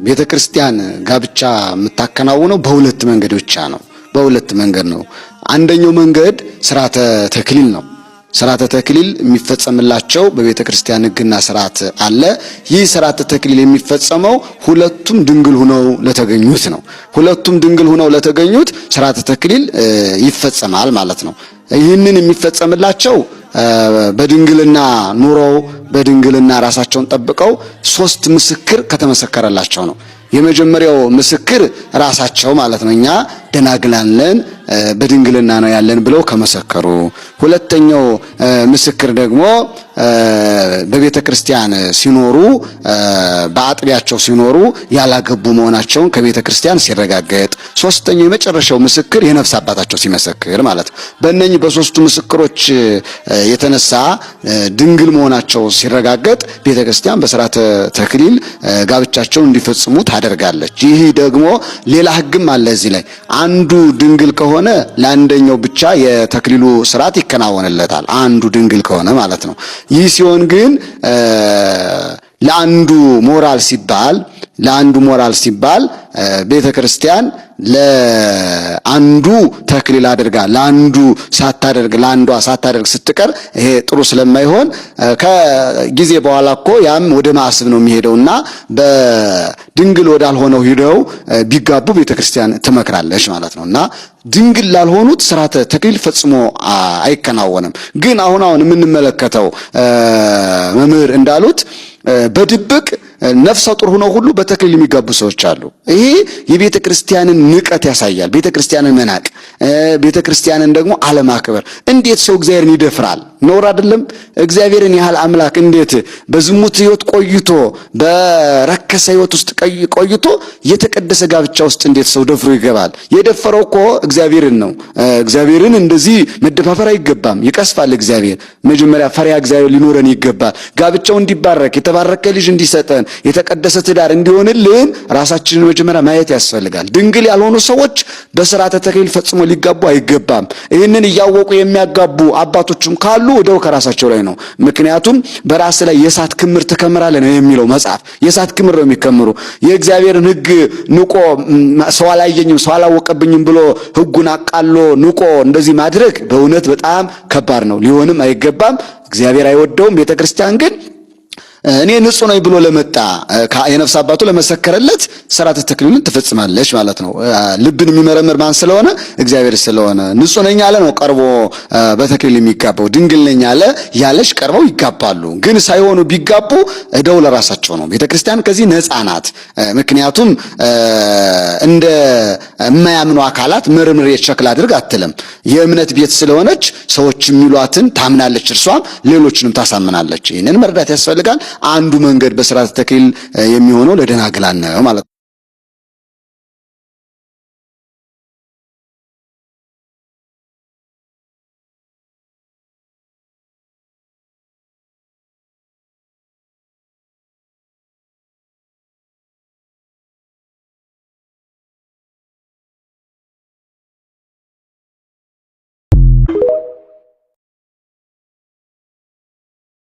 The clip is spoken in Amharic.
ቤተክርስቲያን ጋብቻ የምታከናውነው በሁለት መንገድ ብቻ ነው። በሁለት መንገድ ነው። አንደኛው መንገድ ሥርዓተ ተክሊል ነው። ሥርዓተ ተክሊል የሚፈጸምላቸው በቤተክርስቲያን ሕግና ሥርዓት አለ። ይህ ሥርዓተ ተክሊል የሚፈጸመው ሁለቱም ድንግል ሆነው ለተገኙት ነው። ሁለቱም ድንግል ሆነው ለተገኙት ሥርዓተ ተክሊል ይፈጸማል ማለት ነው። ይህንን የሚፈጸምላቸው በድንግልና ኑረው በድንግልና ራሳቸውን ጠብቀው ሶስት ምስክር ከተመሰከረላቸው ነው። የመጀመሪያው ምስክር ራሳቸው ማለት ነው። እኛ ደናግላለን በድንግልና ነው ያለን ብለው ከመሰከሩ። ሁለተኛው ምስክር ደግሞ በቤተክርስቲያን ሲኖሩ በአጥቢያቸው ሲኖሩ ያላገቡ መሆናቸውን ከቤተክርስቲያን ሲረጋገጥ። ሶስተኛው የመጨረሻው ምስክር የነፍስ አባታቸው ሲመሰክር ማለት ነው። በእነኚህ በሶስቱ ምስክሮች የተነሳ ድንግል መሆናቸው ሲረጋገጥ ቤተክርስቲያን በሥርዓተ ተክሊል ጋብቻቸውን እንዲፈጽሙ ታደርጋለች። ይህ ደግሞ ሌላ ሕግም አለ እዚህ ላይ። አንዱ ድንግል ከሆነ ለአንደኛው ብቻ የተክሊሉ ሥርዓት ይከናወንለታል። አንዱ ድንግል ከሆነ ማለት ነው። ይህ ሲሆን ግን ለአንዱ ሞራል ሲባል ቤተክርስቲያን ለአንዱ ተክሊል አድርጋ ለአንዱ ሳታደርግ ስትቀር ይሄ ጥሩ ስለማይሆን ከጊዜ በኋላ እኮ ያም ወደ ማዕስብ ነው የሚሄደውና በድንግል ወዳልሆነው ሂደው ቢጋቡ ቤተክርስቲያን ትመክራለች ማለት ነውና ድንግል ላልሆኑት ሥርዓተ ተክሊል ፈጽሞ አይከናወንም። ግን አሁን የምንመለከተው መምህር እንዳሉት በድብቅ ነፍሰ ጡር ሆነው ሁሉ በተክሊል የሚጋቡ ሰዎች አሉ። ይሄ የቤተክርስቲያንን ንቀት ያሳያል። ቤተክርስቲያንን መናቅ፣ ቤተክርስቲያንን ደግሞ አለማክበር። እንዴት ሰው እግዚአብሔርን ይደፍራል? ነውር አይደለም? እግዚአብሔርን ያህል አምላክ እንዴት በዝሙት ሕይወት ቆይቶ በረከሰ ሕይወት ውስጥ ቆይቶ የተቀደሰ ጋብቻ ውስጥ እንዴት ሰው ደፍሮ ይገባል? የደፈረው እኮ እግዚአብሔርን ነው። እግዚአብሔርን እንደዚህ መደፋፈር አይገባም። ይቀስፋል እግዚአብሔር። መጀመሪያ ፈሪሃ እግዚአብሔር ሊኖረን ይገባል። ጋብቻው እንዲባረክ የተባረከ ልጅ እንዲሰጠን የተቀደሰ ትዳር እንዲሆንልን ራሳችንን መጀመሪያ ማየት ያስፈልጋል። ድንግል ያልሆኑ ሰዎች በሥርዓተ ተክሊል ፈጽሞ ሊጋቡ አይገባም። ይህንን እያወቁ የሚያጋቡ አባቶችም ካሉ ወደው ከራሳቸው ላይ ነው። ምክንያቱም በራስ ላይ የእሳት ክምር ትከምራለህ ነው የሚለው መጽሐፍ። የእሳት ክምር ነው የሚከምሩ። የእግዚአብሔርን ሕግ ንቆ ሰው አላየኝም ሰው አላወቀብኝም ብሎ ሕጉን አቃሎ ንቆ እንደዚህ ማድረግ በእውነት በጣም ከባድ ነው። ሊሆንም አይገባም። እግዚአብሔር አይወደውም። ቤተክርስቲያን ግን እኔ ንጹህ ነኝ ብሎ ለመጣ የነፍስ አባቱ ለመሰከረለት ሥርዓተ ተክሊልን ትፈጽማለች ማለት ነው። ልብን የሚመረምር ማን ስለሆነ? እግዚአብሔር ስለሆነ። ንጹህ ነኝ ያለ ነው ቀርቦ በተክሊል የሚጋባው። ድንግል ነኝ ያለች ቀርበው ይጋባሉ። ግን ሳይሆኑ ቢጋቡ እደው ለራሳቸው ነው። ቤተክርስቲያን ከዚህ ነፃ ናት። ምክንያቱም እንደ የማያምኑ አካላት መርምሬ ቸክል አድርግ አትልም። የእምነት ቤት ስለሆነች ሰዎች የሚሏትን ታምናለች፣ እርሷም ሌሎችንም ታሳምናለች። ይህንን መረዳት ያስፈልጋል። አንዱ መንገድ በሥርዓተ ተክሊል የሚሆነው ለደናግላን ነው ማለት ነው።